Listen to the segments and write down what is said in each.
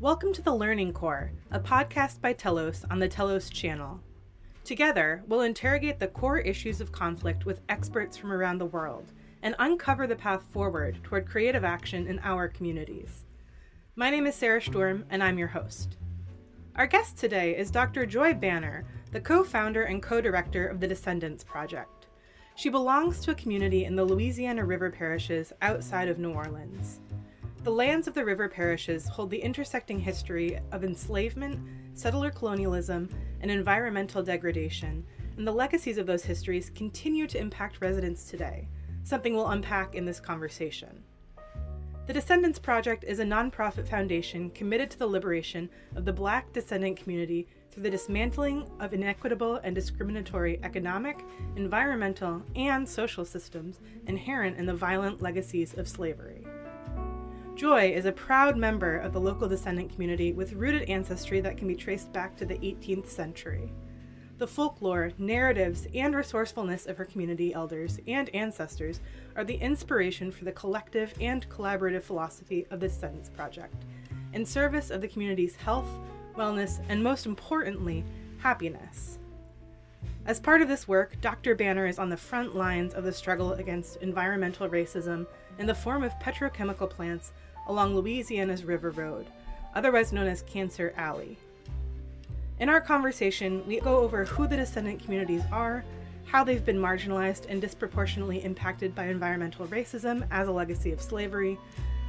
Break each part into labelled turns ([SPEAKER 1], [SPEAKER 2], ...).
[SPEAKER 1] Welcome to The Learning Core, a podcast by Telos on the Telos Channel. Together, we'll interrogate the core issues of conflict with experts from around the world and uncover the path forward toward creative action in our communities. My name is Sarah Sturm, and I'm your host. Our guest today is Dr. Joy Banner, the co-founder and co-director of the Descendants Project. She belongs to a community in the Louisiana River Parishes outside of New Orleans. The lands of the river parishes hold the intersecting history of enslavement, settler colonialism, and environmental degradation, and the legacies of those histories continue to impact residents today, something we'll unpack in this conversation. The Descendants Project is a nonprofit foundation committed to the liberation of the Black descendant community through the dismantling of inequitable and discriminatory economic, environmental, and social systems inherent in the violent legacies of slavery. Joy is a proud member of the local descendant community with rooted ancestry that can be traced back to the 18th century. The folklore, narratives, and resourcefulness of her community elders and ancestors are the inspiration for the collective and collaborative philosophy of the Descendants Project, in service of the community's health, wellness, and most importantly, happiness. As part of this work, Dr. Banner is on the front lines of the struggle against environmental racism in the form of petrochemical plants along Louisiana's River Road, otherwise known as Cancer Alley. In our conversation, we go over who the descendant communities are, how they've been marginalized and disproportionately impacted by environmental racism as a legacy of slavery,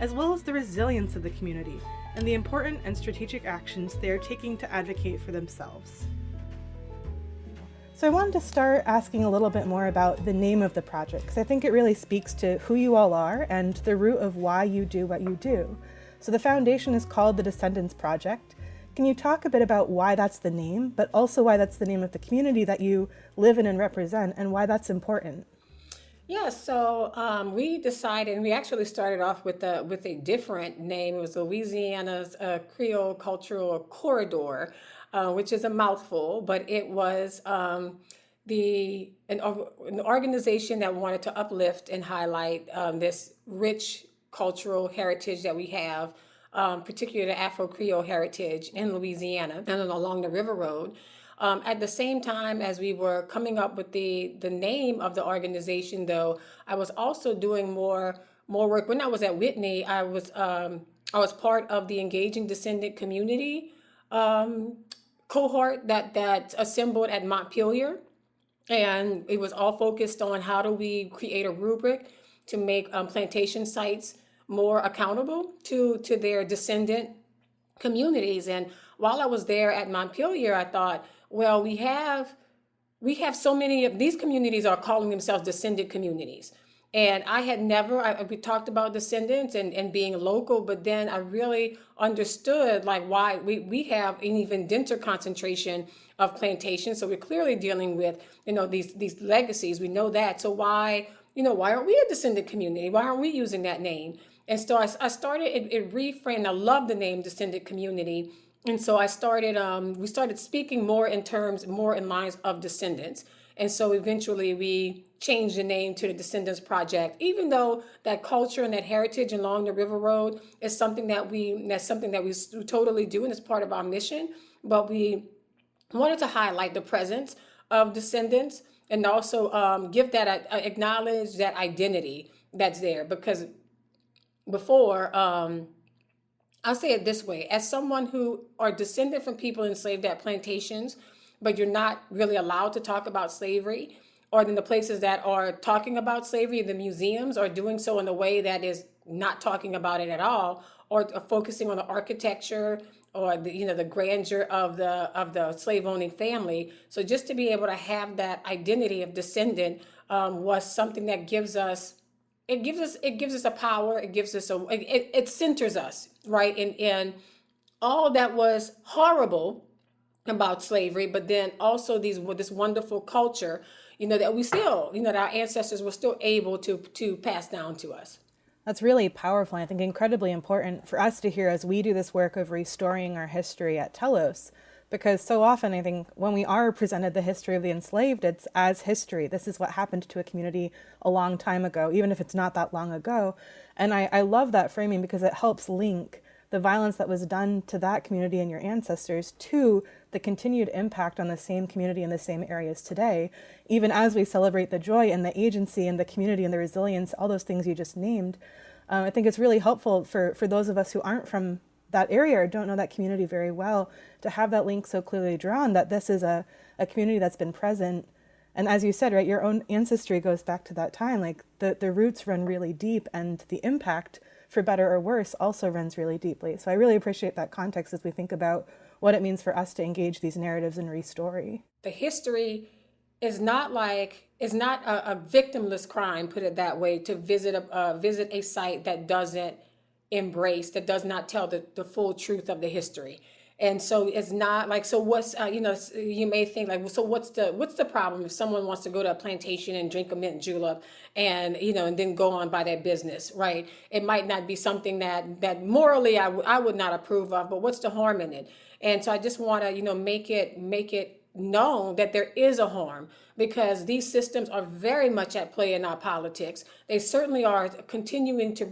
[SPEAKER 1] as well as the resilience of the community and the important and strategic actions they are taking to advocate for themselves. So I wanted to start asking a little bit more about the name of the project, because I think it really speaks to who you all are and the root of why you do what you do. So the foundation is called the Descendants Project. Can you talk a bit about why that's the name, but also why that's the name of the community that you live in and represent, and why that's important?
[SPEAKER 2] Yeah, so we decided, and we actually started off with a different name. It was Louisiana's Creole Cultural Corridor, which is a mouthful, but it was an organization that wanted to uplift and highlight this rich cultural heritage that we have, particularly the Afro-Creole heritage in Louisiana and along the River Road. At the same time as we were coming up with the name of the organization, though, I was also doing more work. When I was at Whitney, I was part of the Engaging Descendant Community cohort that assembled at Montpelier, and it was all focused on how do we create a rubric to make plantation sites more accountable to their descendant communities. And while I was there at Montpelier, I thought, well, we have so many of these communities are calling themselves descendant communities. And I had we talked about descendants and being local, but then I really understood like why we have an even denser concentration of plantations. So we're clearly dealing with, these legacies. We know that. So why aren't we a descendant community? Why aren't we using that name? And so I started, it reframed. I love the name descendant community. And so we started speaking more in lines of descendants. And so eventually we changed the name to the Descendants Project, even though that culture and that heritage along the River Road is something that we totally do, and it's part of our mission. But we wanted to highlight the presence of descendants and also acknowledge that identity that's there. Because before, I'll say it this way, as someone who are descendant from people enslaved at plantations, but you're not really allowed to talk about slavery, or in the places that are talking about slavery, the museums are doing so in a way that is not talking about it at all, or focusing on the architecture or the grandeur of the slave owning family. So just to be able to have that identity of descendant was something that gives us a power. It centers us, right, in all that was horrible about slavery, but then also this wonderful culture, that we still, that our ancestors were still able to pass down to us.
[SPEAKER 1] That's really powerful, and I think incredibly important for us to hear as we do this work of restoring our history at Telos, because so often I think when we are presented the history of the enslaved, it's as history. This is what happened to a community a long time ago, even if it's not that long ago. And I love that framing because it helps link the violence that was done to that community and your ancestors to the continued impact on the same community in the same areas today, even as we celebrate the joy and the agency and the community and the resilience, all those things you just named. I think it's really helpful for those of us who aren't from that area or don't know that community very well to have that link so clearly drawn that this is a community that's been present. And as you said, right, your own ancestry goes back to that time. Like the roots run really deep, and the impact, for better or worse, also runs really deeply. So I really appreciate that context as we think about what it means for us to engage these narratives in ReStory.
[SPEAKER 2] The history is not a victimless crime, put it that way, to visit a site that doesn't embrace, that does not tell the full truth of the history. And so it's not like, so what's, you may think like, well, so what's the problem if someone wants to go to a plantation and drink a mint julep and, and then go on by their business, right? It might not be something that morally I would not approve of, but what's the harm in it? And so I just want to, make it known that there is a harm, because these systems are very much at play in our politics. They certainly are continuing to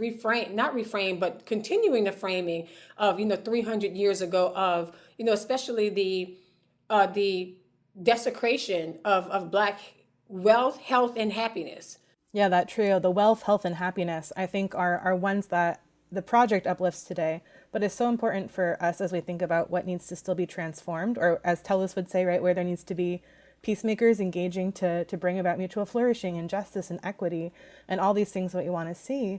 [SPEAKER 2] continuing the framing of 300 years ago of especially the desecration of Black wealth, health, and happiness.
[SPEAKER 1] Yeah, that trio, the wealth, health, and happiness, I think are ones that the project uplifts today, but it's so important for us as we think about what needs to still be transformed, or as Telos would say, right, where there needs to be peacemakers engaging to bring about mutual flourishing and justice and equity and all these things that we want to see.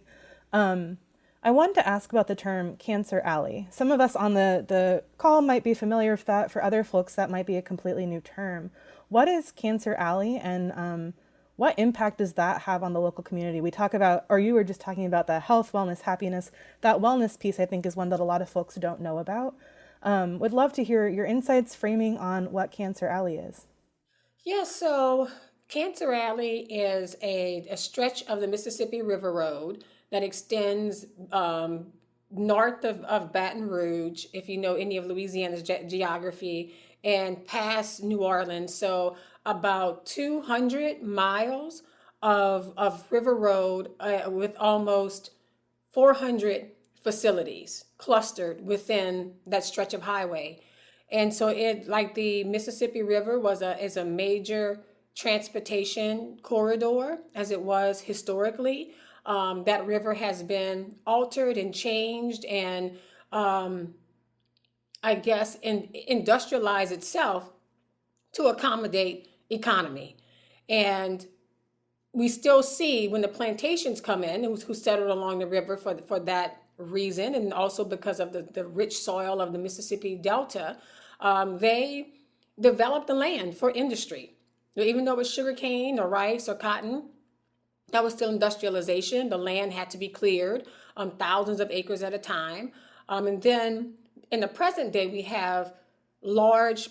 [SPEAKER 1] I wanted to ask about the term Cancer Alley. Some of us on the call might be familiar with that. For other folks, that might be a completely new term. What is Cancer Alley, and what impact does that have on the local community? We talk about, or you were just talking about the health, wellness, happiness. That wellness piece, I think, is one that a lot of folks don't know about. Would love to hear your insights framing on what Cancer Alley is.
[SPEAKER 2] Yeah, so Cancer Alley is a stretch of the Mississippi River Road that extends north of Baton Rouge, if you know any of Louisiana's geography, and past New Orleans. So about 200 miles of river road with almost 400 facilities clustered within that stretch of highway. And so it, like the Mississippi River is a major transportation corridor as it was historically. That river has been altered and changed and industrialized itself to accommodate economy. And we still see when the plantations come in, who settled along the river for that reason, and also because of the rich soil of the Mississippi Delta, they developed the land for industry. Even though it was sugarcane or rice or cotton, that was still industrialization. The land had to be cleared, thousands of acres at a time. And then in the present day, we have large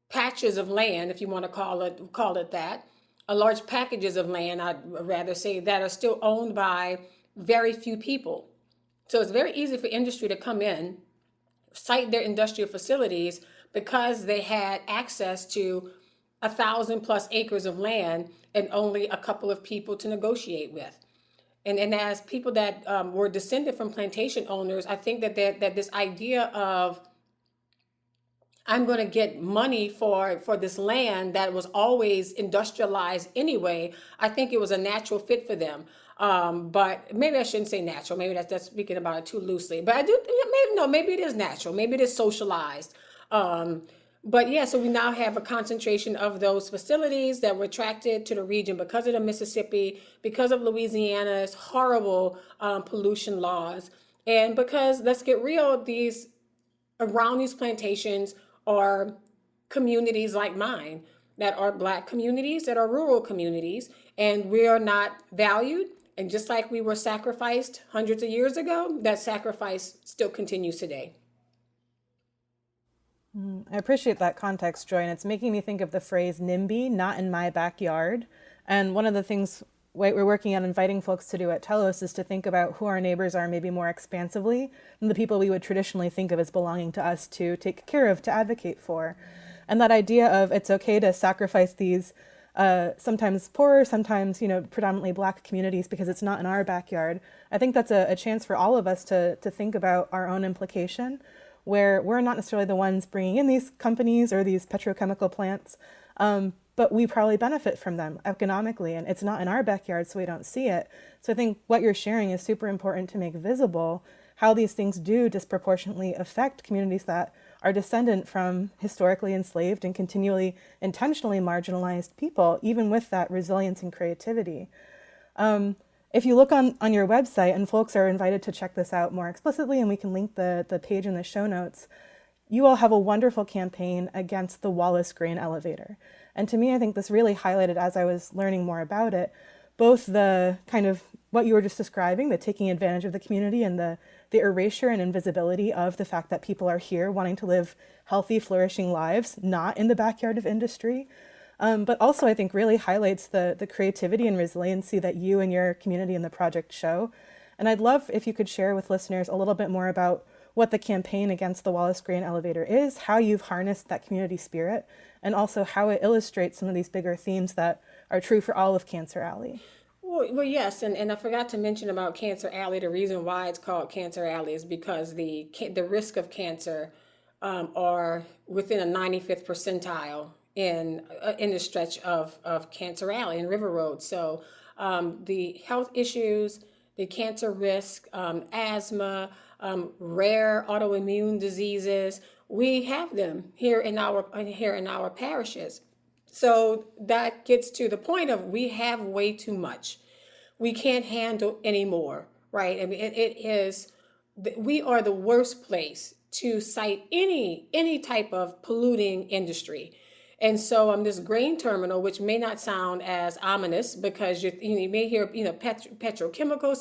[SPEAKER 2] patches of land, if you want to call it that, large packages of land, I'd rather say, that are still owned by very few people. So it's very easy for industry to come in, site their industrial facilities because they had access to 1,000+ acres of land and only a couple of people to negotiate with. And as people that were descended from plantation owners, I think that this idea of I'm going to get money for this land that was always industrialized anyway, I think it was a natural fit for them. But maybe I shouldn't say natural. Maybe that's speaking about it too loosely. But I do, maybe it is natural. Maybe it is socialized. But yeah, so we now have a concentration of those facilities that were attracted to the region because of the Mississippi, because of Louisiana's horrible pollution laws. And because, let's get real, around these plantations are communities like mine that are Black communities, that are rural communities, and we are not valued. And just like we were sacrificed hundreds of years ago, that sacrifice still continues today.
[SPEAKER 1] I appreciate that context, Joy, and it's making me think of the phrase NIMBY, not in my backyard. And one of the things we're working on inviting folks to do at Telos is to think about who our neighbors are maybe more expansively than the people we would traditionally think of as belonging to us to take care of, to advocate for. And that idea of it's okay to sacrifice these sometimes poorer, sometimes, predominantly Black communities, because it's not in our backyard. I think that's a chance for all of us to think about our own implication, where we're not necessarily the ones bringing in these companies or these petrochemical plants, but we probably benefit from them economically, and it's not in our backyard, so we don't see it. So I think what you're sharing is super important to make visible how these things do disproportionately affect communities that are descendant from historically enslaved and continually intentionally marginalized people, even with that resilience and creativity. If you look on your website, and folks are invited to check this out more explicitly, and we can link the page in the show notes, you all have a wonderful campaign against the Wallace grain elevator. And to me, I think this really highlighted, as I was learning more about it, both the kind of what you were just describing, the taking advantage of the community, and the erasure and invisibility of the fact that people are here wanting to live healthy, flourishing lives, not in the backyard of industry. But also, I think, really highlights the creativity and resiliency that you and your community and the project show. And I'd love if you could share with listeners a little bit more about what the campaign against the Wallace grain elevator is, how you've harnessed that community spirit, and also how it illustrates some of these bigger themes that are true for all of Cancer Alley.
[SPEAKER 2] Well, yes, and I forgot to mention about Cancer Alley. The reason why it's called Cancer Alley is because the risk of cancer are within a 95th percentile in the stretch of Cancer Alley and River Road. So the health issues, the cancer risk, asthma, rare autoimmune diseases, we have them here in our parishes. So that gets to the point of we have way too much. We can't handle anymore, right? I mean, we are the worst place to cite any type of polluting industry. And so this grain terminal, which may not sound as ominous because you may hear petrochemical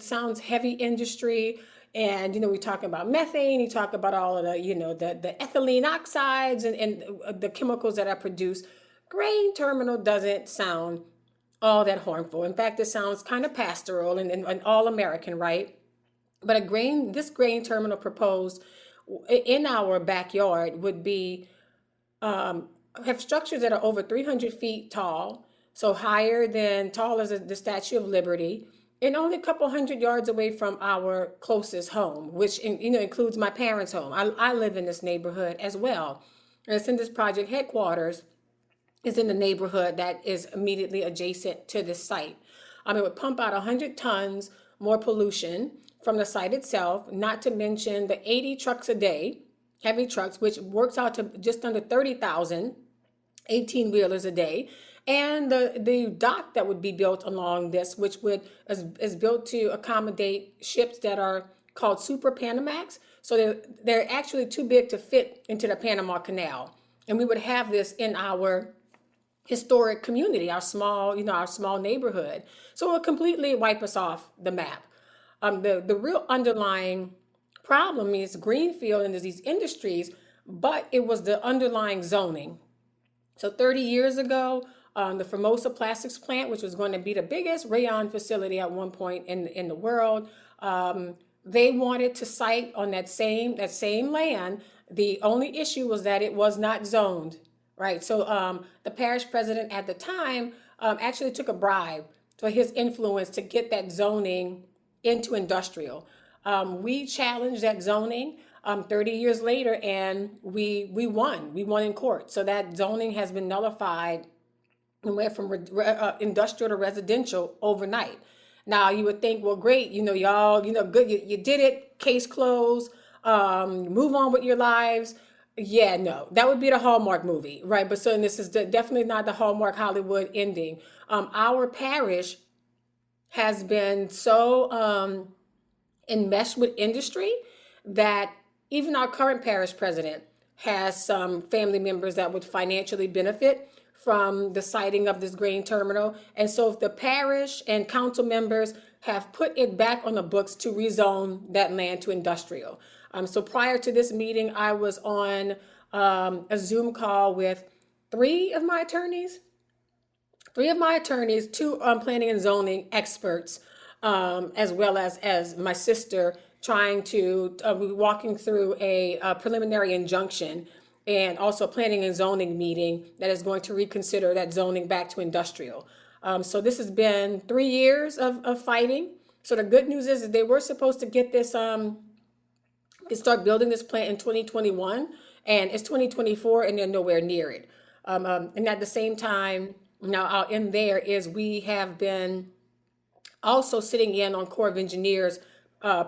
[SPEAKER 2] sounds heavy industry. And, we talk about methane, you talk about all of the ethylene oxides and the chemicals that are produced. Grain terminal doesn't sound all that harmful. In fact, it sounds kind of pastoral and all American, right? But this grain terminal proposed in our backyard would be, have structures that are over 300 feet tall, so tall as the Statue of Liberty, and only a couple hundred yards away from our closest home, which includes my parents' home. I live in this neighborhood as well. And Descendants Project headquarters is in the neighborhood that is immediately adjacent to this site. It would pump out 100 tons more pollution from the site itself, not to mention the 80 trucks a day, heavy trucks, which works out to just under 30,000 18-wheelers a day. And the dock that would be built along this, which is built to accommodate ships that are called Super Panamax. So they're actually too big to fit into the Panama Canal. And we would have this in our historic community, our small neighborhood. So it would completely wipe us off the map. The real underlying problem is greenfield and there's these industries, but it was the underlying zoning. So 30 years ago, the Formosa Plastics plant, which was going to be the biggest rayon facility at one point in the world, they wanted to site on that same land. The only issue was that it was not zoned, right? So the parish president at the time actually took a bribe for his influence to get that zoning into industrial. We challenged that zoning 30 years later, and we won. We won in court. So that zoning has been nullified and went from industrial to residential overnight. Now you would think, well, great, y'all, good, you did it, case closed, move on with your lives. Yeah, no, that would be the Hallmark movie, right? But so this is definitely not the Hallmark Hollywood ending. Our parish has been so enmeshed with industry that even our current parish president has some family members that would financially benefit from the siting of this grain terminal. And so if the parish and council members have put it back on the books to rezone that land to industrial. So prior to this meeting, I was on a Zoom call with three of my attorneys, two planning and zoning experts, as well as my sister, trying to walking through a preliminary injunction and also a planning and zoning meeting that is going to reconsider that zoning back to industrial. So this has been 3 years of fighting. So the good news is they were supposed to get this, start building this plant in 2021, and it's 2024 and they're nowhere near it. And at the same time, now out in there is we have been also sitting in on Corps of Engineers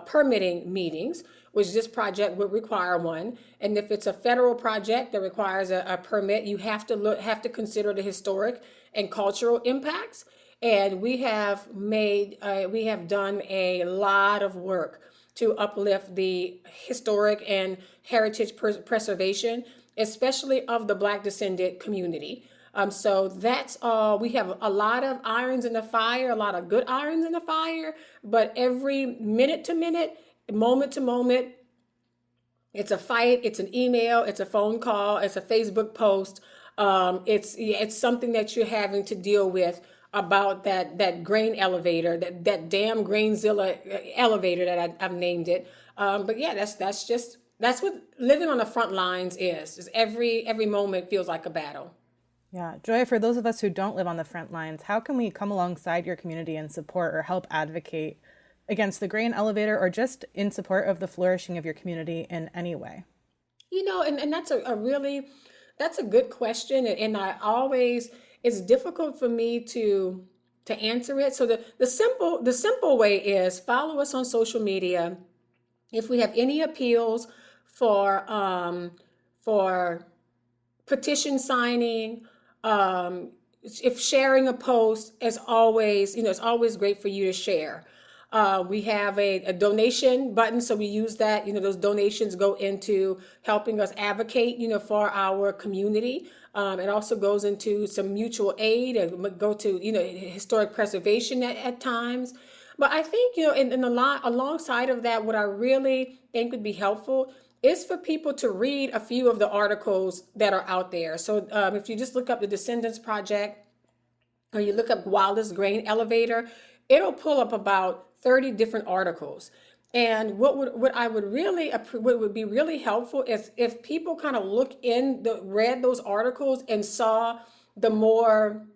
[SPEAKER 2] permitting meetings, which this project would require one. And if it's a federal project that requires a permit, you have to consider the historic and cultural impacts. And we have done a lot of work to uplift the historic and heritage preservation, especially of the Black descendant community. So that's all. We have a lot of irons in the fire, a lot of good irons in the fire, but every minute to minute, moment to moment, it's a fight, it's an email, it's a phone call, it's a Facebook post. It's something that you're having to deal with about that grain elevator, that damn Grainzilla elevator that I've named it. But yeah, that's what living on the front lines is. Just every moment feels like a battle.
[SPEAKER 1] Yeah. Joy, for those of us who don't live on the front lines, how can we come alongside your community and support or help advocate against the grain elevator, or just in support of the flourishing of your community in any way?
[SPEAKER 2] And that's that's a good question. And it's difficult for me to answer it. So the simple way is follow us on social media. If we have any appeals for petition signing, if sharing a post, it's always great for you to share. We have a donation button, so we use that. Those donations go into helping us advocate, for our community. It also goes into some mutual aid and go to, historic preservation at times. But I think, in a lot alongside of that, what I really think would be helpful is for people to read a few of the articles that are out there. So if you just look up the Descendants Project, or you look up wildest grain elevator, it'll pull up about 30 different articles. And what would be really helpful is if people kind of read those articles and saw the more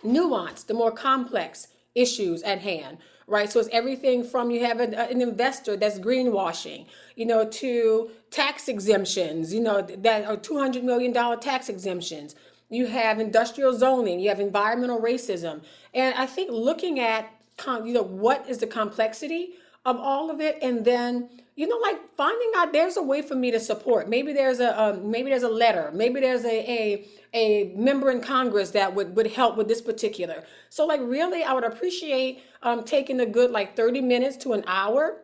[SPEAKER 2] nuanced, the more complex issues at hand, right? So it's everything from you have an investor that's greenwashing, to tax exemptions, that are $200 million tax exemptions. You have industrial zoning, you have environmental racism. And I think looking at, what is the complexity of all of it, and then, finding out there's a way for me to support. Maybe there's a letter, maybe there's a member in Congress that would help with this particular. So really, I would appreciate taking a good 30 minutes to an hour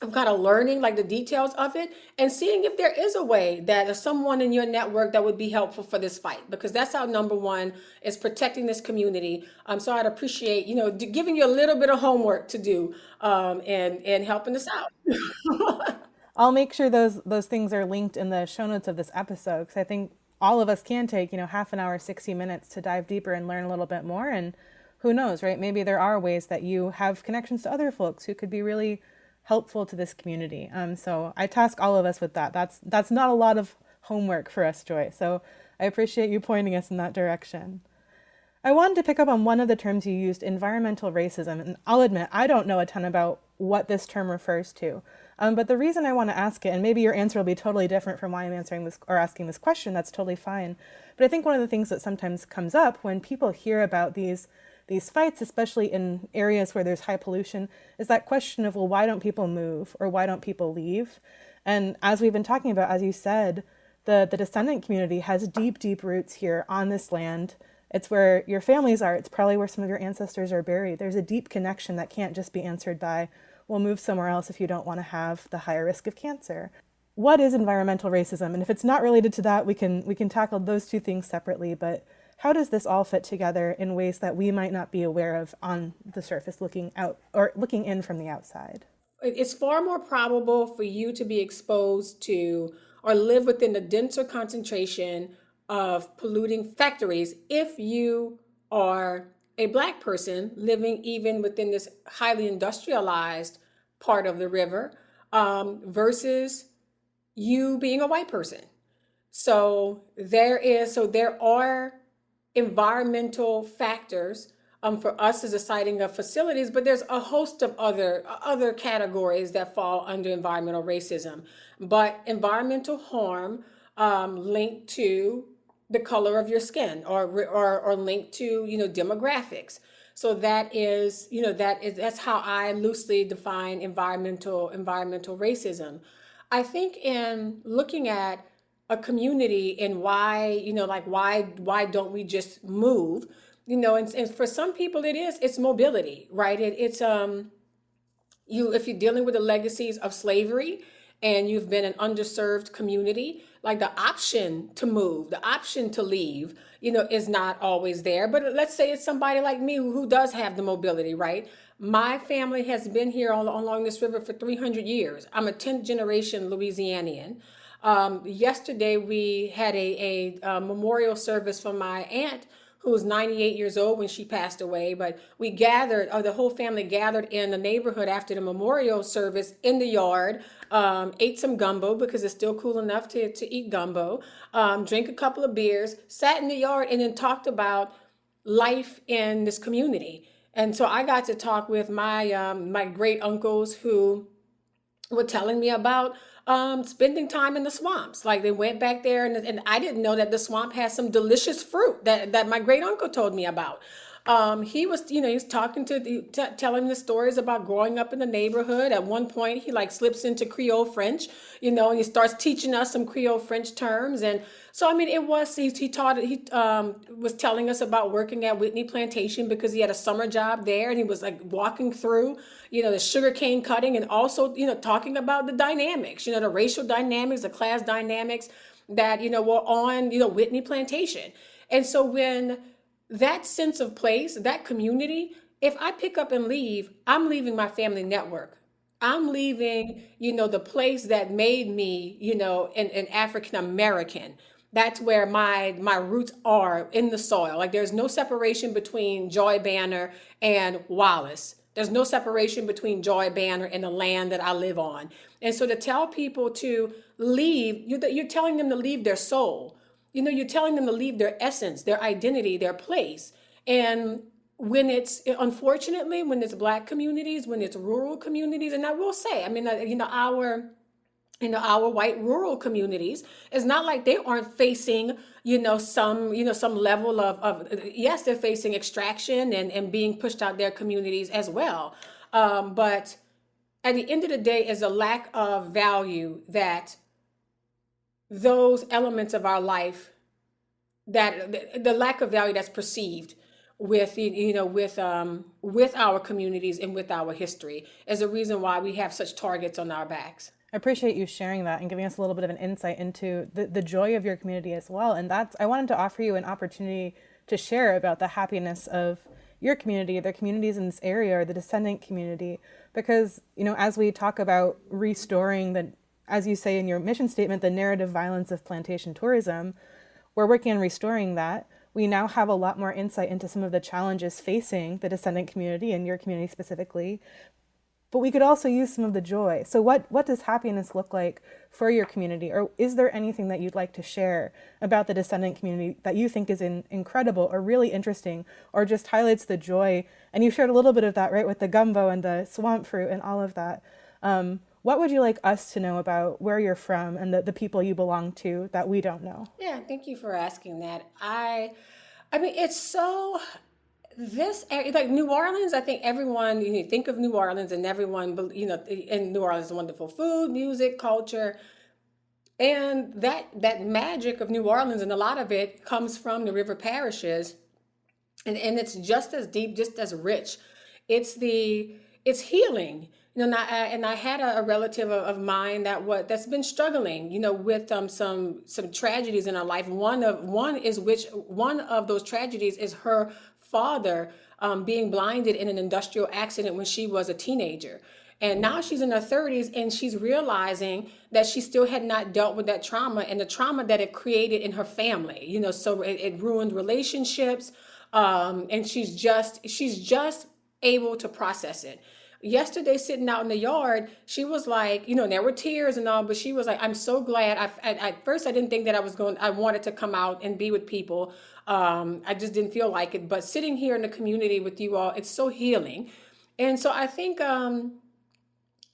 [SPEAKER 2] of kind of learning the details of it and seeing if there is a way that there's someone in your network that would be helpful for this fight, because that's our number one, is protecting this community. So I'd appreciate, giving you a little bit of homework to do, and helping us out.
[SPEAKER 1] I'll make sure those things are linked in the show notes of this episode, because I think all of us can take, half an hour, 60 minutes to dive deeper and learn a little bit more. And who knows, right? Maybe there are ways that you have connections to other folks who could be really helpful to this community. So I task all of us with that. That's not a lot of homework for us, Joy. So I appreciate you pointing us in that direction. I wanted to pick up on one of the terms you used, environmental racism. And I'll admit, I don't know a ton about what this term refers to. But the reason I want to ask it, and maybe your answer will be totally different from why I'm answering this or asking this question, that's totally fine. But I think one of the things that sometimes comes up when people hear about these fights, especially in areas where there's high pollution, is that question of, well, why don't people move, or why don't people leave? And as we've been talking about, as you said, the descendant community has deep, deep roots here on this land. It's where your families are. It's probably where some of your ancestors are buried. There's a deep connection that can't just be answered by, well, move somewhere else if you don't want to have the higher risk of cancer. What is environmental racism? And if it's not related to that, we can tackle those two things separately. But how does this all fit together in ways that we might not be aware of on the surface, looking out or looking in from the outside?
[SPEAKER 2] It's far more probable for you to be exposed to or live within the denser concentration of polluting factories if you are a Black person living even within this highly industrialized part of the river, versus you being a white person. There are environmental factors for us as a siting of facilities, but there's a host of other categories that fall under environmental racism. But environmental harm linked to the color of your skin, or linked to demographics. So that's how I loosely define environmental racism. I think in looking at a community and why, like why don't we just move? And for some people it's mobility, right? If you're dealing with the legacies of slavery and you've been an underserved community, like the option to move, the option to leave, is not always there. But let's say it's somebody like me who does have the mobility, right? My family has been here along this river for 300 years. I'm a 10th generation Louisianian. Yesterday we had a memorial service for my aunt, who was 98 years old when she passed away. But we gathered, or the whole family gathered in the neighborhood after the memorial service in the yard, ate some gumbo because it's still cool enough to eat gumbo, drink a couple of beers, sat in the yard, and then talked about life in this community. And so I got to talk with my great uncles who were telling me about spending time in the swamps. Like they went back there, and I didn't know that the swamp has some delicious fruit that my great uncle told me about. He was talking telling the stories about growing up in the neighborhood. At one point, he like slips into Creole French, and he starts teaching us some Creole French terms. And so, I mean, he was telling us about working at Whitney Plantation because he had a summer job there, and he was like walking through, the sugarcane cutting, and also, talking about the dynamics, the racial dynamics, the class dynamics that, were on, Whitney Plantation. And so when that sense of place, that community, if I pick up and leave, I'm leaving my family network. I'm leaving, the place that made me, an African American. That's where my roots are in the soil. Like there's no separation between Joy Banner and Wallace. There's no separation between Joy Banner and the land that I live on. And so to tell people to leave, you're telling them to leave their soul. You're telling them to leave their essence, their identity, their place. And unfortunately, when it's Black communities, when it's rural communities, and I will say, I mean, our white rural communities, it's not like they aren't facing, some level of yes, they're facing extraction and being pushed out their communities as well. But at the end of the day, is a lack of value that those elements of our life, that the lack of value that's perceived with our communities and with our history is a reason why we have such targets on our backs.
[SPEAKER 1] I appreciate you sharing that and giving us a little bit of an insight into the joy of your community as well. And I wanted to offer you an opportunity to share about the happiness of your community, the communities in this area, or the descendant community, because, as we talk about restoring as you say in your mission statement, the narrative violence of plantation tourism, we're working on restoring that. We now have a lot more insight into some of the challenges facing the descendant community and your community specifically, but we could also use some of the joy. So what does happiness look like for your community? Or is there anything that you'd like to share about the descendant community that you think is incredible or really interesting, or just highlights the joy? And you shared a little bit of that, right, with the gumbo and the swamp fruit and all of that. What would you like us to know about where you're from and the people you belong to that we don't know?
[SPEAKER 2] Yeah, thank you for asking that. I mean, it's so, this area, like New Orleans, I think everyone, think of New Orleans and everyone, in New Orleans, wonderful food, music, culture. And that magic of New Orleans, and a lot of it comes from the river Parishes. And it's just as deep, just as rich. It's healing. And I had a relative of mine that's been struggling, with some tragedies in her life. One of those tragedies is her father being blinded in an industrial accident when she was a teenager. And now she's in her 30s, and she's realizing that she still had not dealt with that trauma and the trauma that it created in her family. So it ruined relationships, and she's just able to process it. Yesterday, sitting out in the yard, she was like, and there were tears and all, but she was like, I'm so glad. At first, I didn't think that I wanted to come out and be with people. I just didn't feel like it. But sitting here in the community with you all, it's so healing. And so I think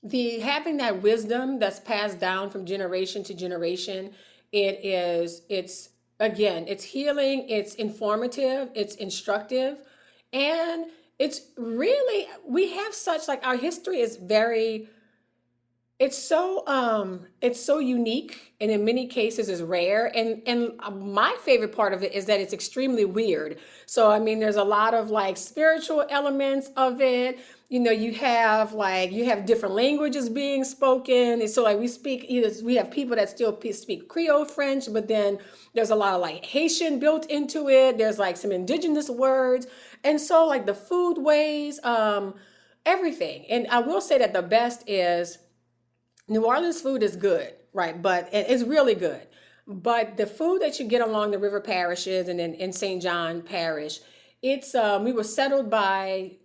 [SPEAKER 2] the having that wisdom that's passed down from generation to generation, it's healing, it's informative, it's instructive, and it's really, we have such, like, our history is very, it's so unique, and in many cases is rare. And my favorite part of it is that it's extremely weird. So I mean, there's a lot of like spiritual elements of it. You have different languages being spoken. And so like we have people that still speak Creole French, but then there's a lot of like Haitian built into it. There's like some indigenous words. And so like the food ways, everything. And I will say that the best is New Orleans food is good, right? But it's really good. But the food that you get along the river parishes and in St. John Parish, it's we were settled by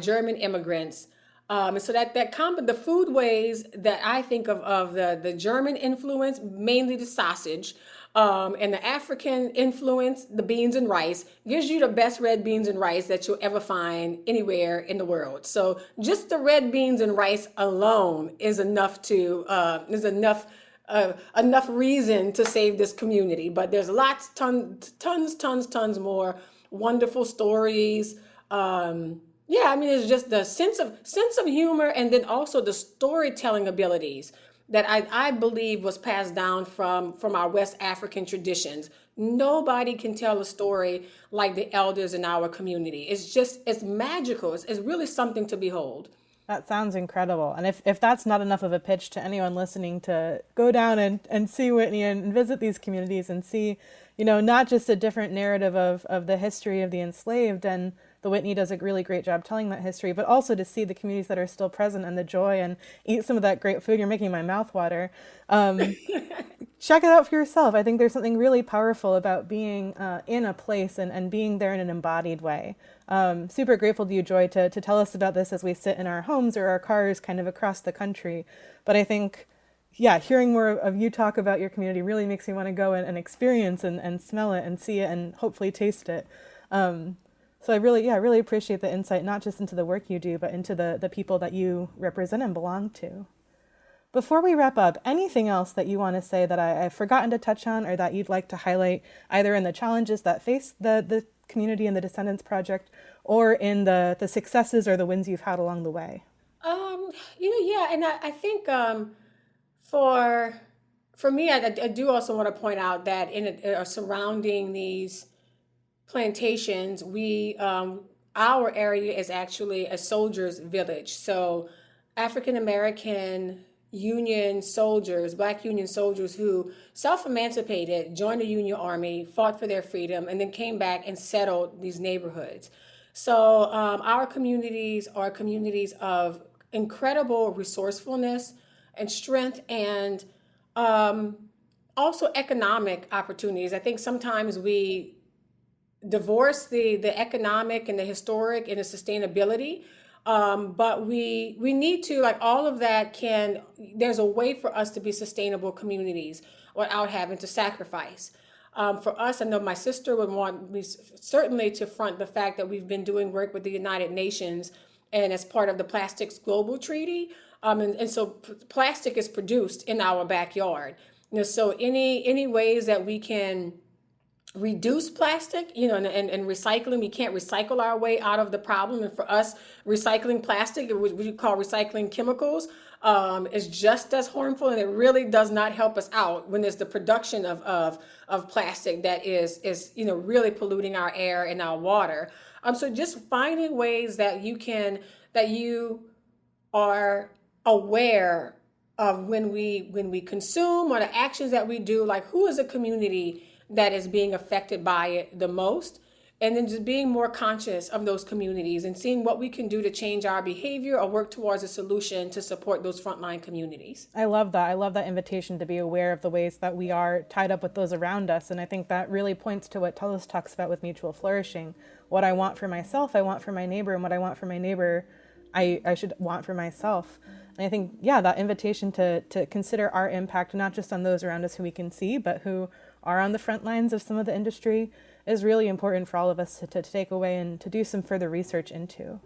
[SPEAKER 2] German immigrants. And so the food ways that I think of the German influence, mainly the sausage, and the African influence, the beans and rice, gives you the best red beans and rice that you'll ever find anywhere in the world. So just the red beans and rice alone is enough enough reason to save this community. But there's tons more wonderful stories. Yeah, I mean, it's just the sense of humor, and then also the storytelling abilities that I believe was passed down from our West African traditions. Nobody can tell a story like the elders in our community. It's magical. It's really something to behold.
[SPEAKER 1] That sounds incredible. And if that's not enough of a pitch to anyone listening to go down and see Whitney and visit these communities and see, not just a different narrative of the history of the enslaved, and the Whitney does a really great job telling that history, but also to see the communities that are still present and the joy, and eat some of that great food. You're making my mouth water. Check it out for yourself. I think there's something really powerful about being in a place and being there in an embodied way. Super grateful to you, Joy, to tell us about this as we sit in our homes or our cars kind of across the country. But I think, hearing more of you talk about your community really makes me want to go and experience and smell it and see it and hopefully taste it. So I really appreciate the insight, not just into the work you do, but into the people that you represent and belong to. Before we wrap up, anything else that you want to say that I've forgotten to touch on, or that you'd like to highlight, either in the challenges that face the community and the Descendants Project, or in the successes or the wins you've had along the way?
[SPEAKER 2] And I think for me, I do also want to point out that surrounding these plantations, our area is actually a soldier's village. So African American Black Union soldiers who self-emancipated, joined the Union Army, fought for their freedom, and then came back and settled these neighborhoods. So our communities are communities of incredible resourcefulness and strength, and also economic opportunities. I think sometimes we divorce the economic and the historic and the sustainability. But we need to, like, all of that there's a way for us to be sustainable communities without having to sacrifice. For us, I know my sister would want me certainly to front the fact that we've been doing work with the United Nations and as part of the Plastics Global Treaty. And so plastic is produced in our backyard. So any ways that we can reduce plastic, and recycling. We can't recycle our way out of the problem. And for us, recycling plastic, what we call recycling chemicals, is just as harmful, and it really does not help us out when there's the production of plastic that is really polluting our air and our water. So just finding ways that you are aware of when we consume, or the actions that we do, like who is a community that is being affected by it the most, and then just being more conscious of those communities and seeing what we can do to change our behavior or work towards a solution to support those frontline communities.
[SPEAKER 1] I love that. I love that invitation to be aware of the ways that we are tied up with those around us. And I think that really points to what Telos talks about with mutual flourishing. What I want for myself, I want for my neighbor, and what I want for my neighbor, I should want for myself. And I think, yeah, that invitation to consider our impact, not just on those around us who we can see, but who are on the front lines of some of the industry, is really important for all of us to take away and to do some further research into.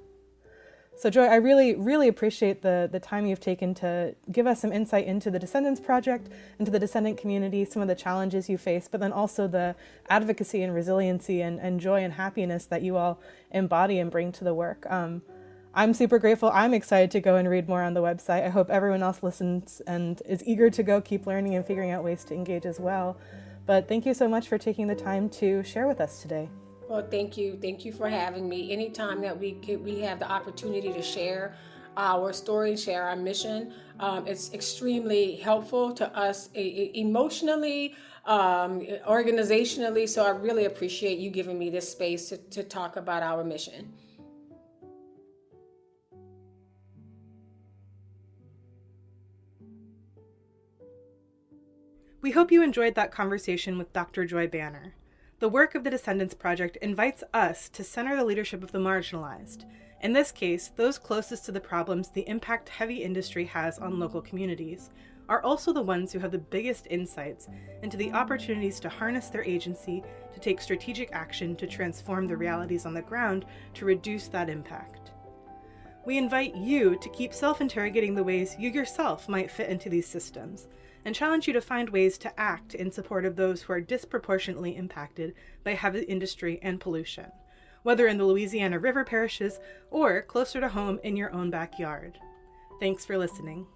[SPEAKER 1] So Joy, I really, really appreciate the time you've taken to give us some insight into the Descendants Project, into the descendant community, some of the challenges you face, but then also the advocacy and resiliency and joy and happiness that you all embody and bring to the work. I'm super grateful. I'm excited to go and read more on the website. I hope everyone else listens and is eager to go keep learning and figuring out ways to engage as well. But thank you so much for taking the time to share with us today.
[SPEAKER 2] Well, thank you. Thank you for having me. Anytime that we have the opportunity to share our story, share our mission, it's extremely helpful to us emotionally, organizationally. So I really appreciate you giving me this space to talk about our mission.
[SPEAKER 1] We hope you enjoyed that conversation with Dr. Joy Banner. The work of the Descendants Project invites us to center the leadership of the marginalized. In this case, those closest to the problems the impact heavy industry has on local communities are also the ones who have the biggest insights into the opportunities to harness their agency to take strategic action to transform the realities on the ground to reduce that impact. We invite you to keep self-interrogating the ways you yourself might fit into these systems, and challenge you to find ways to act in support of those who are disproportionately impacted by heavy industry and pollution, whether in the Louisiana River parishes or closer to home in your own backyard. Thanks for listening.